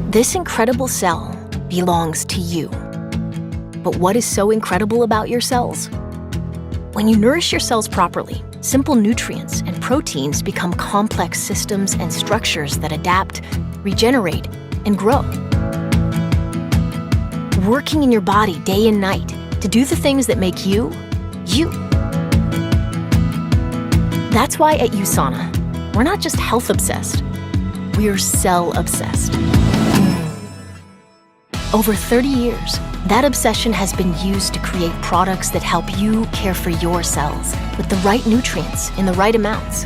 This incredible cell belongs to you. But what is so incredible about your cells? When you nourish your cells properly, simple nutrients and proteins become complex systems and structures that adapt, regenerate, and grow. Working in your body day and night to do the things that make you, you. That's why at USANA, we're not just health obsessed, we're cell obsessed. Over 30 years, that obsession has been used to create products that help you care for your cells with the right nutrients in the right amounts,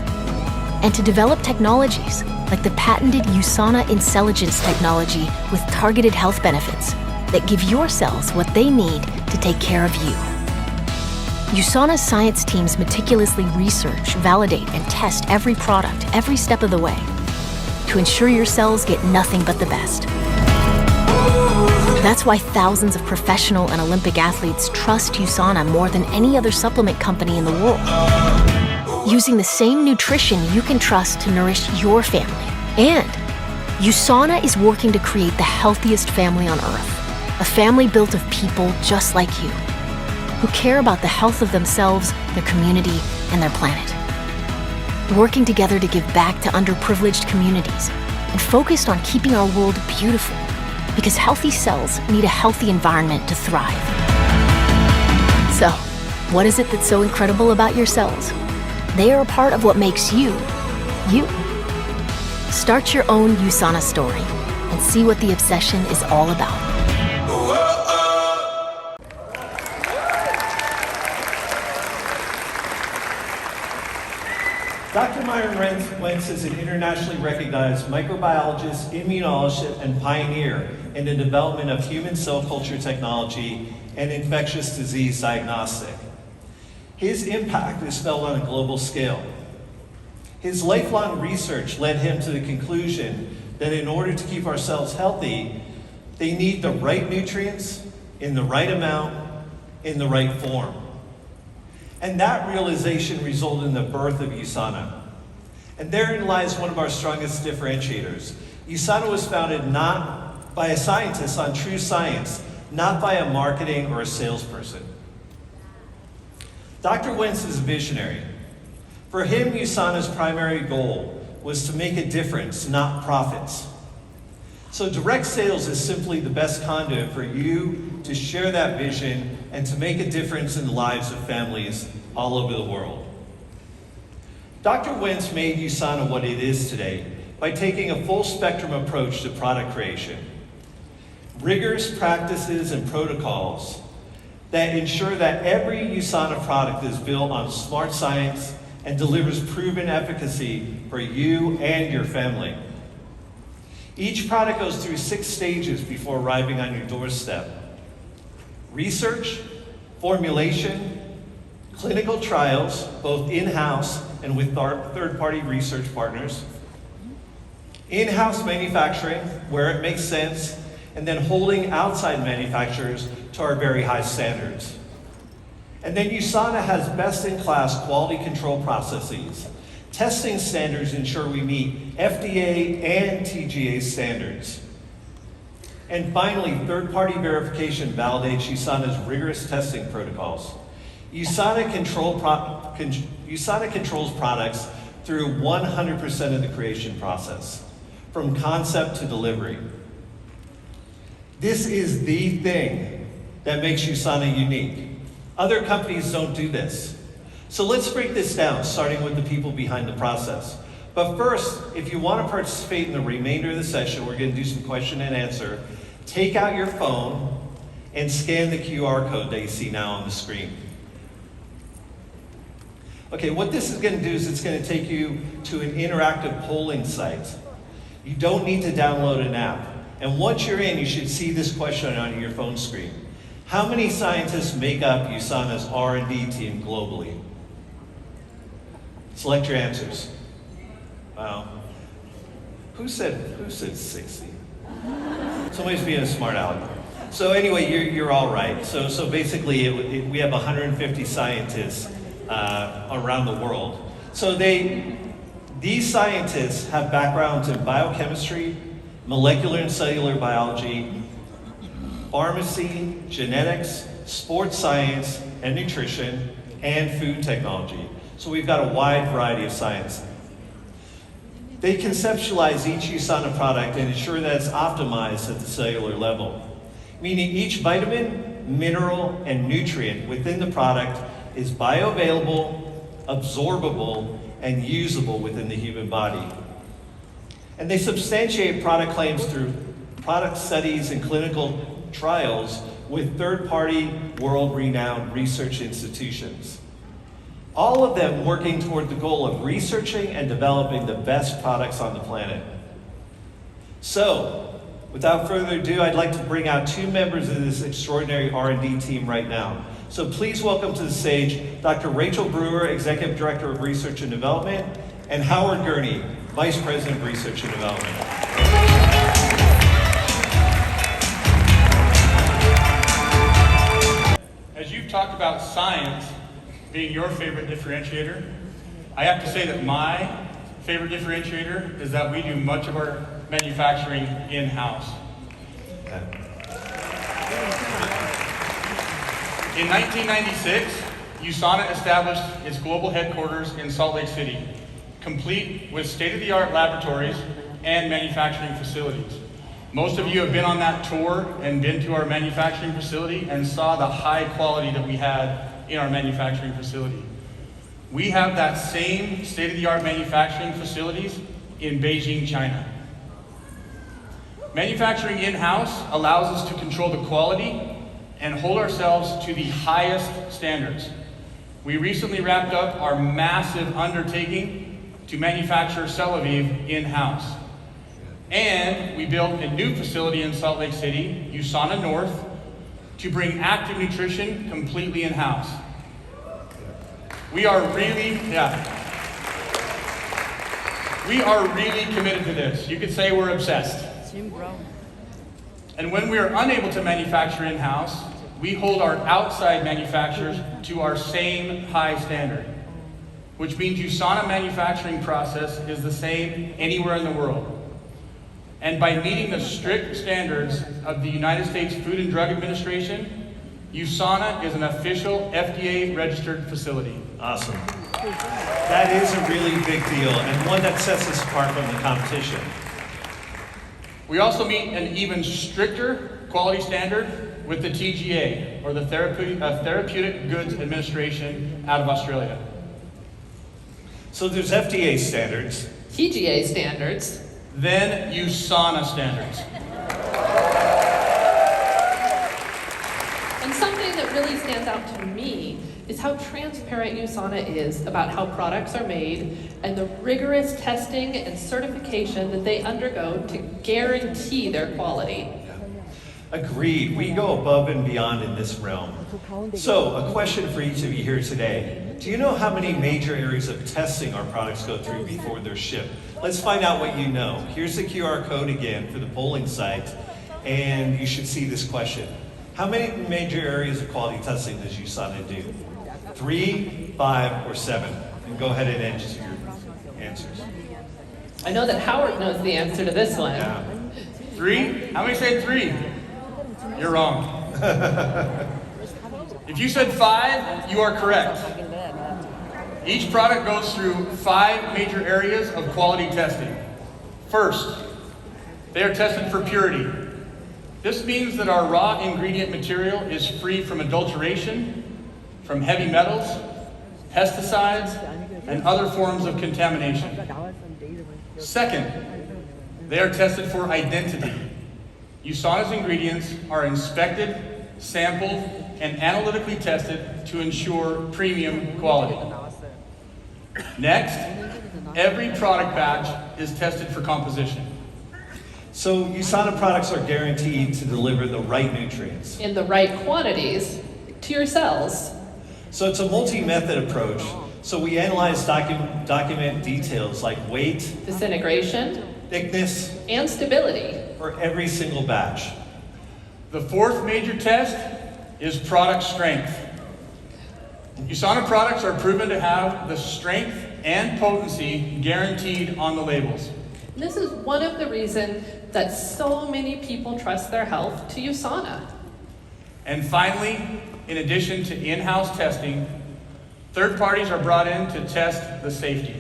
and to develop technologies like the patented USANA InCelligence technology with targeted health benefits that give your cells what they need to take care of you. USANA's science teams meticulously research, validate, and test every product every step of the way to ensure your cells get nothing but the best. That's why thousands of professional and Olympic athletes trust USANA more than any other supplement company in the world. Using the same nutrition you can trust to nourish your family. And USANA is working to create the healthiest family on earth, a family built of people just like you, who care about the health of themselves, their community, and their planet. Working together to give back to underprivileged communities and focused on keeping our world beautiful, because healthy cells need a healthy environment to thrive. So, what is it that's so incredible about your cells? They are a part of what makes you, you. Start your own USANA story and see what the obsession is all about. Dr. Myron Wentz is an internationally recognized microbiologist, immunologist, and pioneer in the development of human cell culture technology and infectious disease diagnostic. His impact is felt on a global scale. His lifelong research led him to the conclusion that in order to keep our cells healthy, they need the right nutrients in the right amount, in the right form. And that realization resulted in the birth of USANA. And therein lies one of our strongest differentiators. USANA was founded not by a scientist on true science, not by a marketing or a salesperson. Dr. Wentz is a visionary. For him, USANA's primary goal was to make a difference, not profits. So direct sales is simply the best conduit for you to share that vision and to make a difference in the lives of families all over the world. Dr. Wentz made USANA what it is today by taking a full spectrum approach to product creation. Rigorous practices and protocols that ensure that every USANA product is built on smart science and delivers proven efficacy for you and your family. Each product goes through 6 stages before arriving on your doorstep: research, formulation, clinical trials, both in-house and with third-party research partners, in-house manufacturing where it makes sense, and then holding outside manufacturers to our very high standards. And then USANA has best-in-class quality control processes. Testing standards ensure we meet FDA and TGA standards. And finally, third-party verification validates USANA's rigorous testing protocols. USANA controls products through 100% of the creation process, from concept to delivery. This is the thing that makes USANA unique. Other companies don't do this. So let's break this down, starting with the people behind the process. But first, if you want to participate in the remainder of the session, we're going to do some question and answer. Take out your phone and scan the QR code that you see now on the screen. Okay, what this is going to do is it's going to take you to an interactive polling site. You don't need to download an app. And once you're in, you should see this question on your phone screen. How many scientists make up USANA's R&D team globally? Select your answers. Wow. Who said 60? Somebody's being a smart aleck. So anyway, you're all right. So basically, we have 150 scientists around the world. So these scientists have backgrounds in biochemistry, molecular and cellular biology, pharmacy, genetics, sports science and nutrition, and food technology. So we've got a wide variety of science. They conceptualize each USANA product and ensure that it's optimized at the cellular level, meaning each vitamin, mineral, and nutrient within the product is bioavailable, absorbable, and usable within the human body. And they substantiate product claims through product studies and clinical trials with third-party, world-renowned research institutions. All of them working toward the goal of researching and developing the best products on the planet. So, without further ado, I'd like to bring out two members of this extraordinary R&D team right now. So please welcome to the stage Dr. Rachel Brewer, Executive Director of Research and Development, and Howard Gurney, Vice President of Research and Development. As you've talked about science being your favorite differentiator, I have to say that my favorite differentiator is that we do much of our manufacturing in-house. Okay. In 1996, USANA established its global headquarters in Salt Lake City, complete with state-of-the-art laboratories and manufacturing facilities. Most of you have been on that tour and been to our manufacturing facility and saw the high quality that we had in our manufacturing facility. We have that same state-of-the-art manufacturing facilities in Beijing, China. Manufacturing in-house allows us to control the quality and hold ourselves to the highest standards. We recently wrapped up our massive undertaking to manufacture CellSentials in-house. And we built a new facility in Salt Lake City, USANA North, to bring active nutrition completely in-house. We are really committed to this. You could say we're obsessed. And when we are unable to manufacture in-house, we hold our outside manufacturers to our same high standard, which means USANA manufacturing process is the same anywhere in the world. And by meeting the strict standards of the United States Food and Drug Administration, USANA is an official FDA-registered facility. Awesome. That is a really big deal and one that sets us apart from the competition. We also meet an even stricter quality standard with the TGA, or the Therapeutic Goods Administration out of Australia. So there's FDA standards. TGA standards. Then USANA standards. And something that really stands out to me is how transparent USANA is about how products are made and the rigorous testing and certification that they undergo to guarantee their quality. Agreed. We go above and beyond in this realm. So, a question for each of you here today. Do you know how many major areas of testing our products go through before they're shipped? Let's find out what you know. Here's the QR code again for the polling site, and you should see this question. How many major areas of quality testing does USANA do? 3, 5, or 7? And go ahead and enter your answers. I know that Howard knows the answer to this one. Yeah. 3? How many said 3? You're wrong. If you said 5, you are correct. Each product goes through 5 major areas of quality testing. First, they are tested for purity. This means that our raw ingredient material is free from adulteration, from heavy metals, pesticides, and other forms of contamination. Second, they are tested for identity. USANA's ingredients are inspected, sampled, and analytically tested to ensure premium quality. Next, every product batch is tested for composition. So USANA products are guaranteed to deliver the right nutrients. In the right quantities to your cells. So it's a multi-method approach. So we analyze document details like weight, Disintegration thickness, and stability. for every single batch. The fourth major test is product strength. USANA products are proven to have the strength and potency guaranteed on the labels. This is one of the reasons that so many people trust their health to USANA. And finally, in addition to in-house testing, third parties are brought in to test the safety.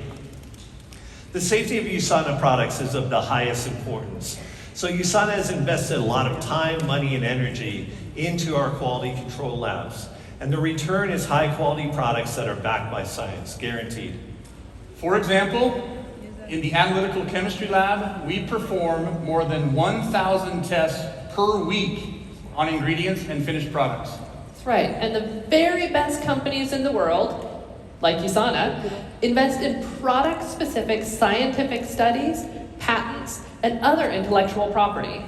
The safety of USANA products is of the highest importance. So USANA has invested a lot of time, money, and energy into our quality control labs. And the return is high quality products that are backed by science, guaranteed. For example, in the analytical chemistry lab, we perform more than 1,000 tests per week on ingredients and finished products. That's right, and the very best companies in the world, like USANA, invest in product-specific scientific studies, patents, and other intellectual property.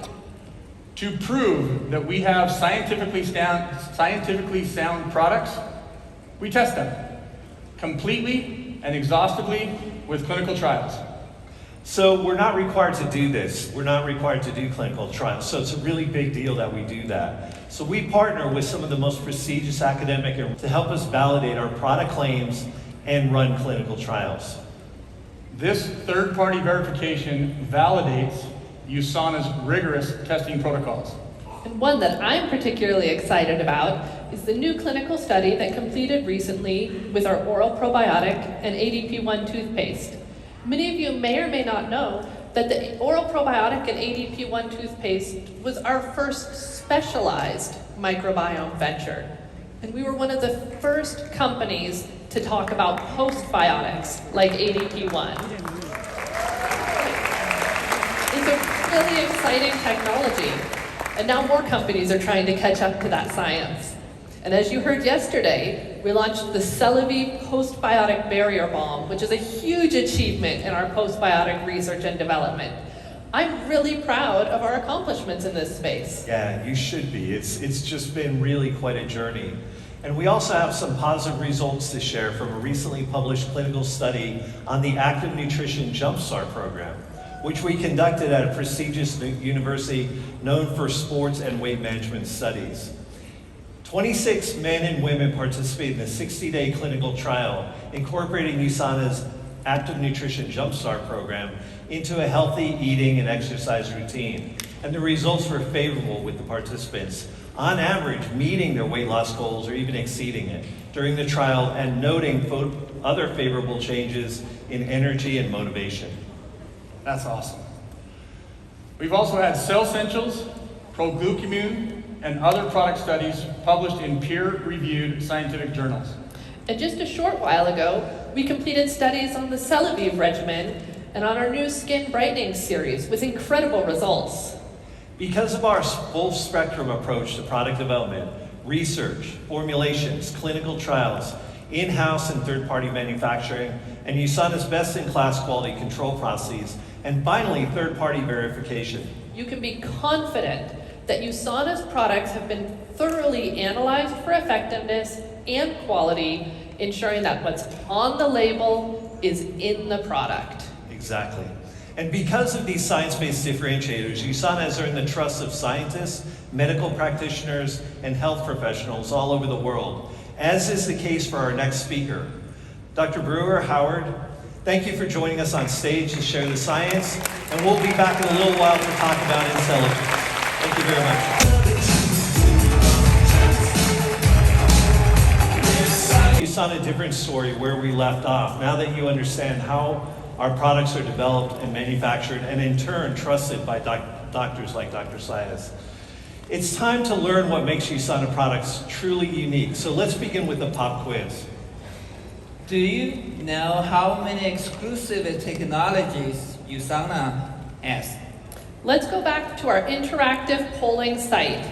To prove that we have scientifically sound products, we test them completely and exhaustively with clinical trials. So we're not required to do this. We're not required to do clinical trials. So it's a really big deal that we do that. So we partner with some of the most prestigious academic to help us validate our product claims and run clinical trials. This third-party verification validates USANA's rigorous testing protocols. And one that I'm particularly excited about is the new clinical study that completed recently with our oral probiotic and ADP1 toothpaste. Many of you may or may not know that the oral probiotic and ADP1 toothpaste was our first specialized microbiome venture. And we were one of the first companies to talk about postbiotics like ADP1. It's a really exciting technology, and now more companies are trying to catch up to that science. And as you heard yesterday, we launched the CellSentials Postbiotic Barrier Balm, which is a huge achievement in our postbiotic research and development. I'm really proud of our accomplishments in this space. Yeah, you should be. It's just been really quite a journey. And we also have some positive results to share from a recently published clinical study on the Active Nutrition Jumpstart program, which we conducted at a prestigious university known for sports and weight management studies. 26 men and women participated in a 60-day clinical trial incorporating USANA's Active Nutrition Jumpstart program into a healthy eating and exercise routine. And the results were favorable with the participants, on average meeting their weight loss goals or even exceeding it during the trial, and noting other favorable changes in energy and motivation. That's awesome. We've also had CellSentials, Proglucamine, and other product studies published in peer-reviewed scientific journals. And just a short while ago, we completed studies on the CellSentials regimen and on our new skin brightening series with incredible results. Because of our full spectrum approach to product development, research, formulations, clinical trials, in-house and third-party manufacturing, and USANA's best-in-class quality control processes, and finally, third-party verification, You can be confident that USANA's products have been thoroughly analyzed for effectiveness and quality, ensuring that what's on the label is in the product. Exactly. And because of these science-based differentiators, USANA has earned the trust of scientists, medical practitioners, and health professionals all over the world, as is the case for our next speaker. Dr. Brewer Howard, thank you for joining us on stage to share the science, and we'll be back in a little while to talk about CellSentials. Thank you very much. USANA, a different story where we left off. Now that you understand how our products are developed and manufactured, and in turn trusted by doctors like Dr. Sias, it's time to learn what makes USANA products truly unique. So let's begin with the pop quiz. Do you know how many exclusive technologies USANA has? Let's go back to our interactive polling site.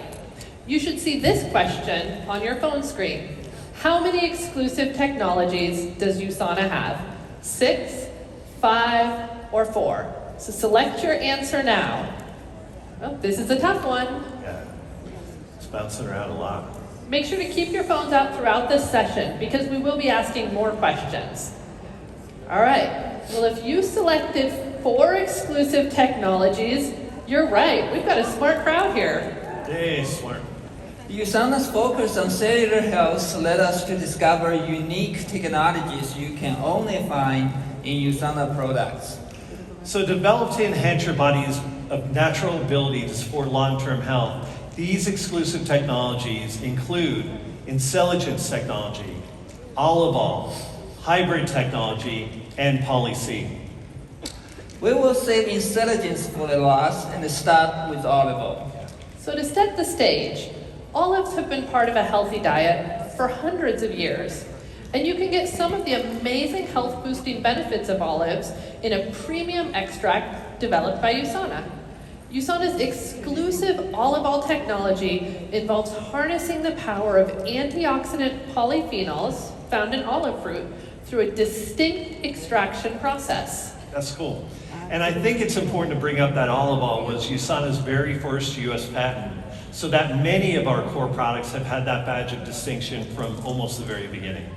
You should see this question on your phone screen. How many exclusive technologies does USANA have? 6, 5, or 4? So select your answer now. Oh, this is a tough one. Yeah, it's bouncing around a lot. Make sure to keep your phones out throughout this session because we will be asking more questions. All right, well, if you selected 4 exclusive technologies, you're right. We've got a smart crowd here. Hey, smart. USANA's focus on cellular health led us to discover unique technologies you can only find in USANA products. So developed to enhance your body's of natural ability to support long-term health, these exclusive technologies include IntelliGence technology, olive oil, hybrid technology, and poly-C. We will save IntelliGence for the last and start with olive oil. So to set the stage, olives have been part of a healthy diet for hundreds of years. And you can get some of the amazing health-boosting benefits of olives in a premium extract developed by USANA. USANA's exclusive olive oil technology involves harnessing the power of antioxidant polyphenols found in olive fruit through a distinct extraction process. That's cool. And I think it's important to bring up that olive oil was USANA's very first US patent, so that many of our core products have had that badge of distinction from almost the very beginning.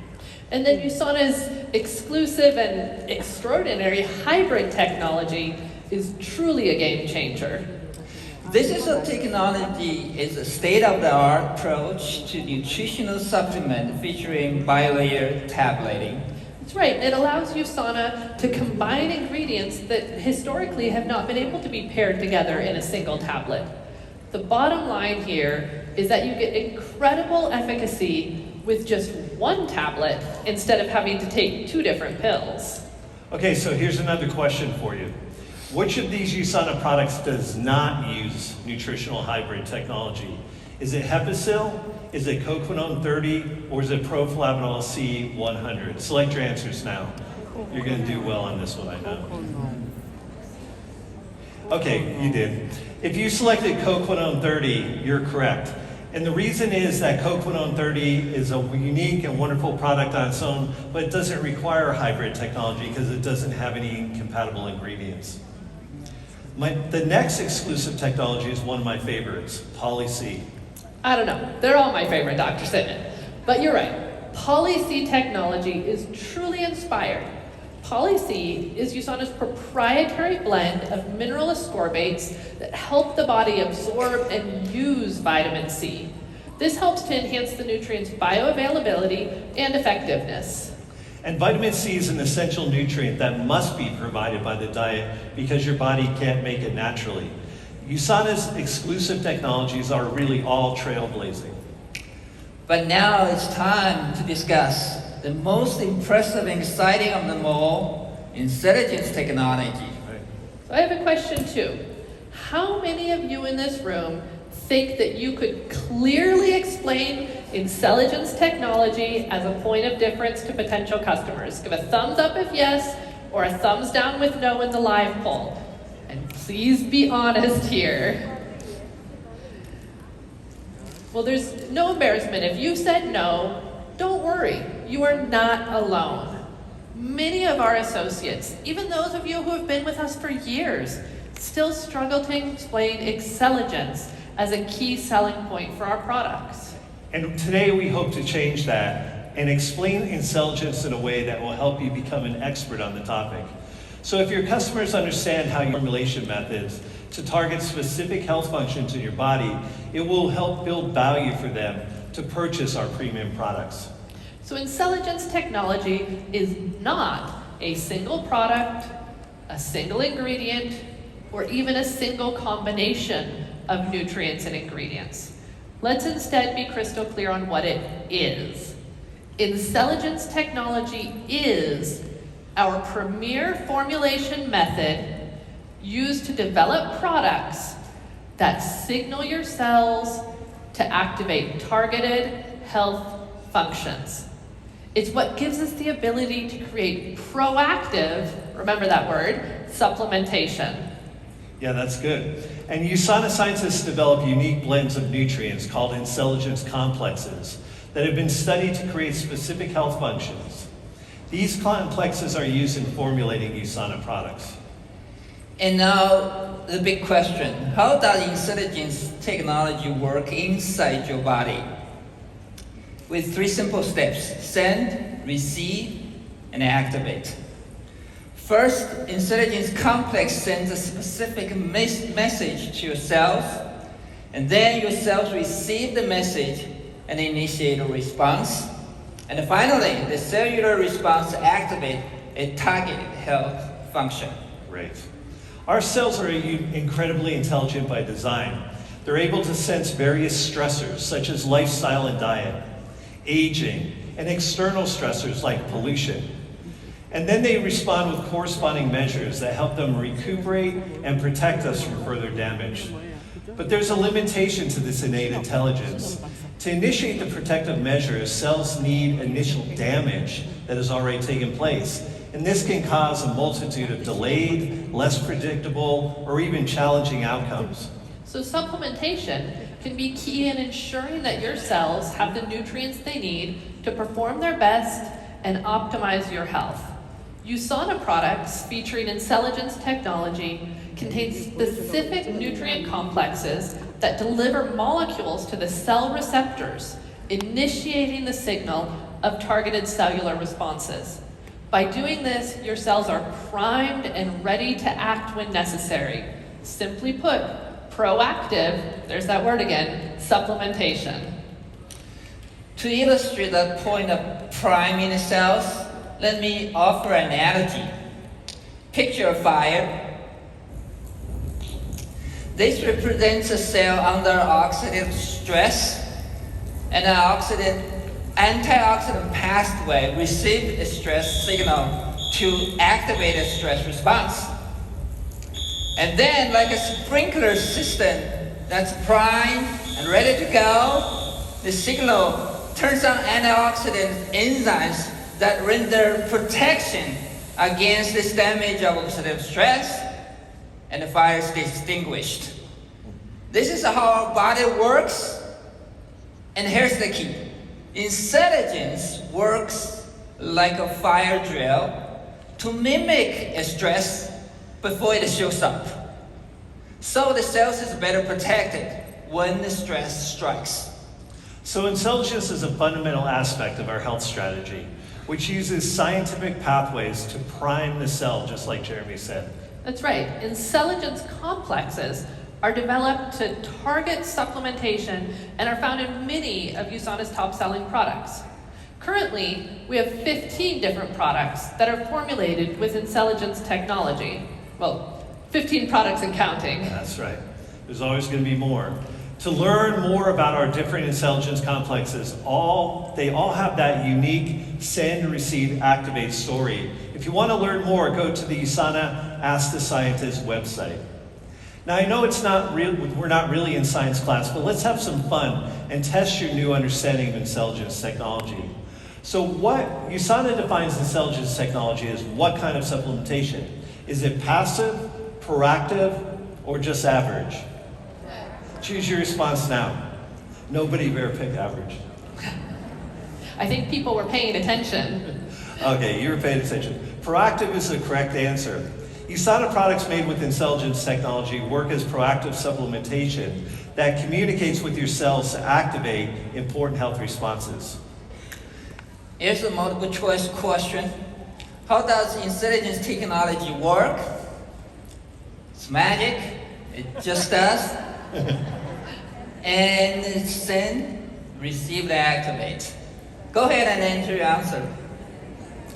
And then USANA's exclusive and extraordinary hybrid technology is truly a game changer. This is a technology, is a state-of-the-art approach to nutritional supplement featuring bilayer tableting. That's right, it allows USANA to combine ingredients that historically have not been able to be paired together in a single tablet. The bottom line here is that you get incredible efficacy with just one tablet instead of having to take 2 different pills. Okay, so here's another question for you. Which of these USANA products does not use nutritional hybrid technology? Is it Hepicil, is it coquinone 30, or is it proflavanol C 100? Select your answers now. You're going to do well on this one, I know. Okay, you did. If you selected coquinone 30, you're correct. And the reason is that coquinone 30 is a unique and wonderful product on its own, but it doesn't require hybrid technology because it doesn't have any compatible ingredients. The next exclusive technology is one of my favorites, poly-C. I don't know, they're all my favorite, Dr. Sitton. But you're right, poly-C technology is truly inspired. Poly-C is USANA's proprietary blend of mineral ascorbates that help the body absorb and use vitamin C. This helps to enhance the nutrient's bioavailability and effectiveness. And vitamin C is an essential nutrient that must be provided by the diet because your body can't make it naturally. USANA's exclusive technologies are really all trailblazing. But now it's time to discuss the most impressive and exciting of them all, IntelliGence technology. So I have a question too. How many of you in this room think that you could clearly explain IntelliGence technology as a point of difference to potential customers? Give a thumbs up if yes, or a thumbs down with no in the live poll. And please be honest here. Well, there's no embarrassment. If you said no, don't worry. You are not alone. Many of our associates, even those of you who have been with us for years, still struggle to explain IntelliGence as a key selling point for our products. And today we hope to change that and explain IntelliGence in a way that will help you become an expert on the topic. So if your customers understand how your formulation methods to target specific health functions in your body, it will help build value for them to purchase our premium products. So IntelliGence technology is not a single product, a single ingredient, or even a single combination of nutrients and ingredients. Let's instead be crystal clear on what it is. IntelliGence technology is our premier formulation method used to develop products that signal your cells to activate targeted health functions. It's what gives us the ability to create proactive, remember that word, supplementation. Yeah, that's good. And USANA scientists develop unique blends of nutrients called IntelliGence complexes that have been studied to create specific health functions. These complexes are used in formulating USANA products. And now the big question, how does IntelliGence technology work inside your body? With 3 simple steps: send, receive, and activate. First, IntelliGence complex sends a specific message to your cells, and then your cells receive the message and initiate a response. And finally, the cellular response activates a targeted health function. Great. Our cells are incredibly intelligent by design. They're able to sense various stressors, such as lifestyle and diet, aging, and external stressors like pollution. And then they respond with corresponding measures that help them recuperate and protect us from further damage. But there's a limitation to this innate intelligence. To initiate the protective measures, cells need initial damage that has already taken place. And this can cause a multitude of delayed, less predictable, or even challenging outcomes. So supplementation can be key in ensuring that your cells have the nutrients they need to perform their best and optimize your health. USANA products featuring Intelligence technology contain specific nutrient complexes that deliver molecules to the cell receptors, initiating the signal of targeted cellular responses. By doing this, your cells are primed and ready to act when necessary. Simply put, proactive, there's that word again, supplementation. To illustrate the point of priming the cells, let me offer an analogy. Picture a fire. This represents a cell under oxidative stress, and an antioxidant pathway receives a stress signal to activate a stress response. And then, like a sprinkler system that's primed and ready to go, the signal turns on antioxidant enzymes that render protection against this damage of oxidative stress, and the fire is extinguished. This is how our body works, and here's the key. Intelligence works like a fire drill to mimic a stress before it shows up. So the cells is better protected when the stress strikes. So intelligence is a fundamental aspect of our health strategy, which uses scientific pathways to prime the cell, just like Jeremy said. That's right. Intelligence complexes are developed to target supplementation and are found in many of USANA's top-selling products. Currently, we have 15 different products that are formulated with Intelligence technology. Well, 15 products and counting. That's right. There's always going to be more. To learn more about our different intelligence complexes, they all have that unique send, receive, activate story. If you want to learn more, go to the USANA Ask the Scientist website. Now I know we're not really in science class, but let's have some fun and test your new understanding of intelligence technology. So what USANA defines intelligence technology as what kind of supplementation? Is it passive, proactive, or just average? Choose your response now. Nobody better pick average. I think people were paying attention. Okay, you were paying attention. Proactive is the correct answer. USANA products made with Intelligence technology work as proactive supplementation that communicates with your cells to activate important health responses. Here's a multiple choice question. How does Intelligence technology work? It's magic. It just does. And send, receive, activate. Go ahead and enter your answer.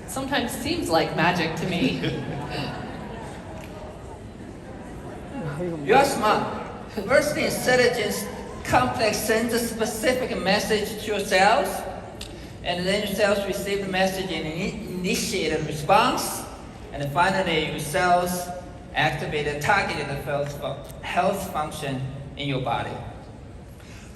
Sometimes seems like magic to me. You are smart. First, the Intelligence complex sends a specific message to your cells, and then your cells receive the message and initiate a response, and then finally your cells activate a targeted health function in your body.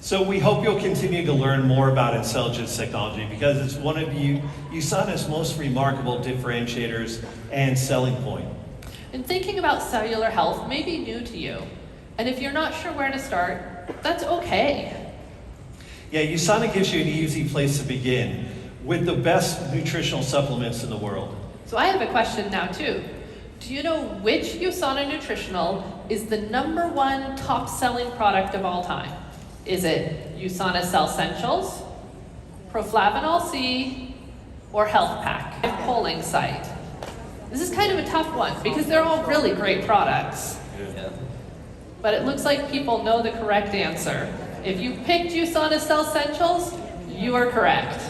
So we hope you'll continue to learn more about Intelligence technology because it's one of USANA's most remarkable differentiators and selling point. And thinking about cellular health may be new to you. And if you're not sure where to start, that's okay. Yeah, USANA gives you an easy place to begin with the best nutritional supplements in the world. So I have a question now too. Do you know which USANA nutritional is the #1 top-selling product of all time? Is it USANA CellSentials, Proflavanol C, or Health Pack? Polling site. This is kind of a tough one because they're all really great products. Yeah. But it looks like people know the correct answer. If you picked USANA CellSentials, you are correct.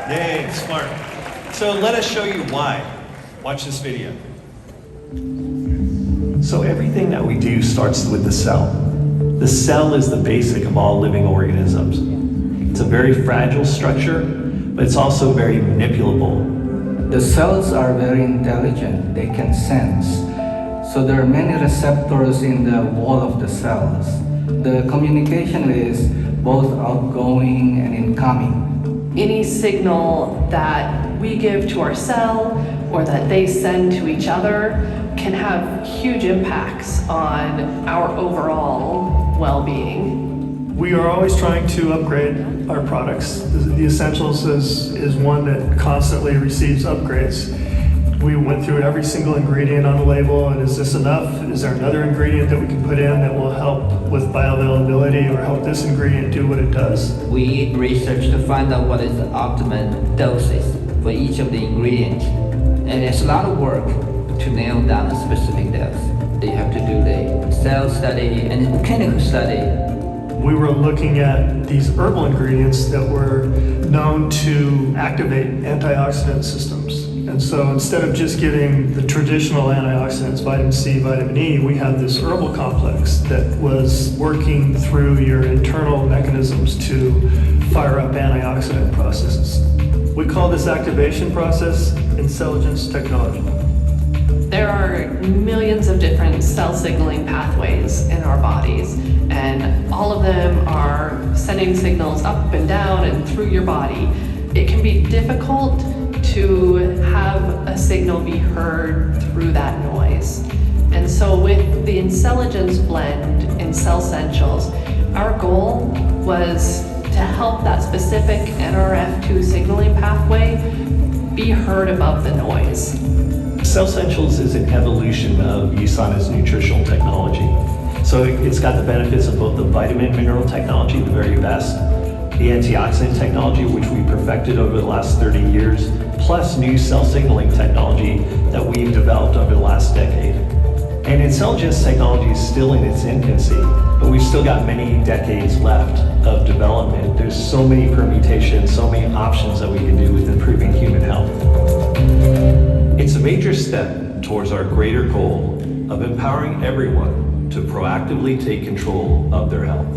Yay, smart. So let us show you why. Watch this video. So everything that we do starts with the cell. The cell is the basic of all living organisms. It's a very fragile structure, but it's also very manipulable. The cells are very intelligent. They can sense. So there are many receptors in the wall of the cells. The communication is both outgoing and incoming. Any signal that we give to our cell or that they send to each other can have huge impacts on our overall well-being. We are always trying to upgrade our products. The Essentials is one that constantly receives upgrades. We went through every single ingredient on the label, and is this enough? Is there another ingredient that we can put in that will help with bioavailability or help this ingredient do what it does? We research to find out what is the optimum doses for each of the ingredients. And it's a lot of work to nail down a specific dose. They have to do the cell study and clinical study. We were looking at these herbal ingredients that were known to activate antioxidant systems. And so instead of just giving the traditional antioxidants, vitamin C, vitamin E, we had this herbal complex that was working through your internal mechanisms to fire up antioxidant processes. We call this activation process intelligence technology. There are millions of different cell signaling pathways in our bodies, and all of them are sending signals up and down and through your body. It can be difficult to have a signal be heard through that noise. And so with the Intelligence blend in CellSentials, our goal was to help that specific NRF2 signaling pathway be heard above the noise. CellSentials is an evolution of USANA's nutritional technology. So it's got the benefits of both the vitamin mineral technology, the very best, the antioxidant technology, which we perfected over the last 30 years, plus new cell signaling technology that we've developed over the last decade. And Intelligence technology is still in its infancy, but we've still got many decades left of development. There's so many permutations, so many options that we can do with improving human health. It's a major step towards our greater goal of empowering everyone to proactively take control of their health.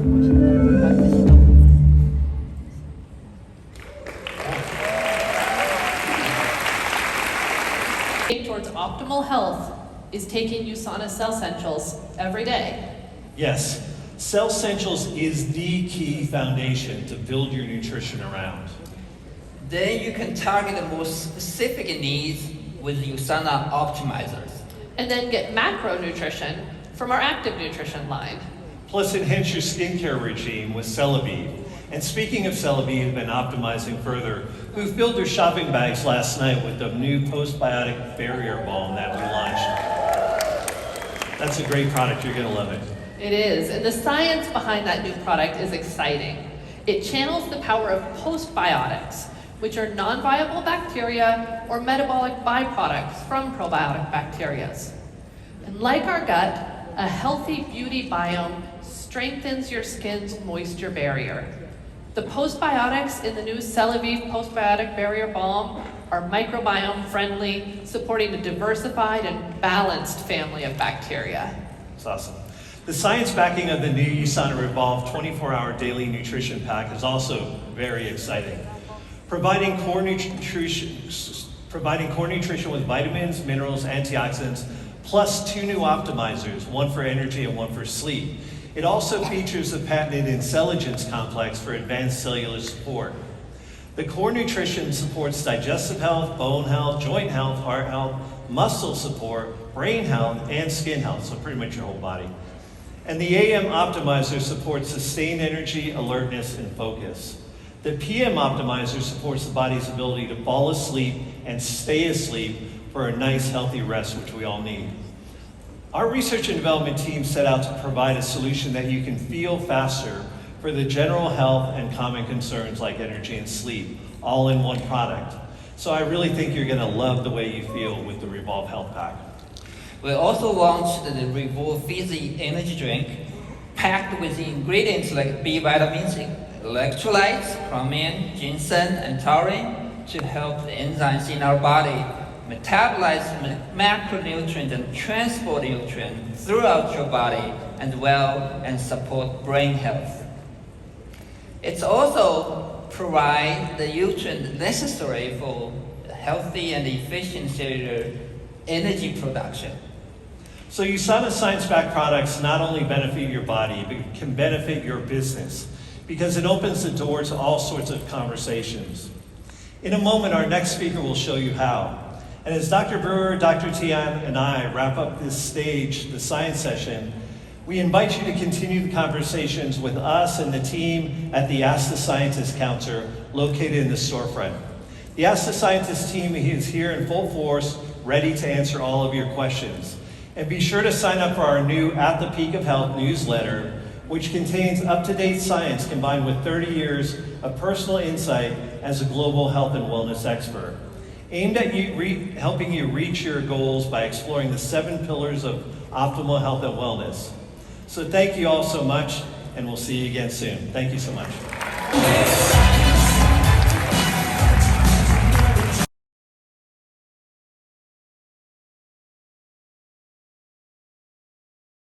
Towards optimal health is taking USANA CellSentials every day. Yes, CellSentials is the key foundation to build your nutrition around. Then you can target the most specific needs with USANA optimizers. And then get macronutrition from our active nutrition line. Plus enhance your skincare regime with CellAvive. And speaking of CellAvive, have been optimizing further, who filled their shopping bags last night with the new postbiotic barrier balm that we launched. That's a great product, you're gonna love it. It is, and the science behind that new product is exciting. It channels the power of postbiotics, which are non-viable bacteria or metabolic byproducts from probiotic bacteria. And like our gut, a healthy beauty biome strengthens your skin's moisture barrier. The postbiotics in the new CellAvive Postbiotic Barrier Balm are microbiome friendly, supporting a diversified and balanced family of bacteria. It's awesome. The science backing of the new USANA Revolve 24-hour daily nutrition pack is also very exciting. Providing core nutrition with vitamins, minerals, antioxidants, plus 2 new optimizers, one for energy and one for sleep. It also features the patented Intelligence complex for advanced cellular support. The core nutrition supports digestive health, bone health, joint health, heart health, muscle support, brain health, and skin health, so pretty much your whole body. And the AM optimizer supports sustained energy, alertness, and focus. The PM optimizer supports the body's ability to fall asleep and stay asleep for a nice, healthy rest, which we all need. Our research and development team set out to provide a solution that you can feel faster for the general health and common concerns like energy and sleep, all in one product. So I really think you're gonna love the way you feel with the Revolve Health Pack. We also launched the Revolve Fizzy Energy Drink, packed with ingredients like B vitamins, electrolytes, chromium, ginseng, and taurine to help the enzymes in our body metabolize macronutrients and transport nutrients throughout your body and support brain health. It's also provide the nutrients necessary for healthy and efficient cellular energy production. So USANA science-backed products not only benefit your body, but can benefit your business because it opens the door to all sorts of conversations. In a moment, our next speaker will show you how. And as Dr. Brewer, Dr. Tian, and I wrap up this stage, the science session, we invite you to continue the conversations with us and the team at the Ask the Scientist counter located in the storefront. The Ask the Scientist team is here in full force, ready to answer all of your questions. And be sure to sign up for our new At the Peak of Health newsletter, which contains up-to-date science combined with 30 years of personal insight as a global health and wellness expert, aimed at helping you reach your goals by exploring the 7 pillars of optimal health and wellness. So thank you all so much, and we'll see you again soon. Thank you so much.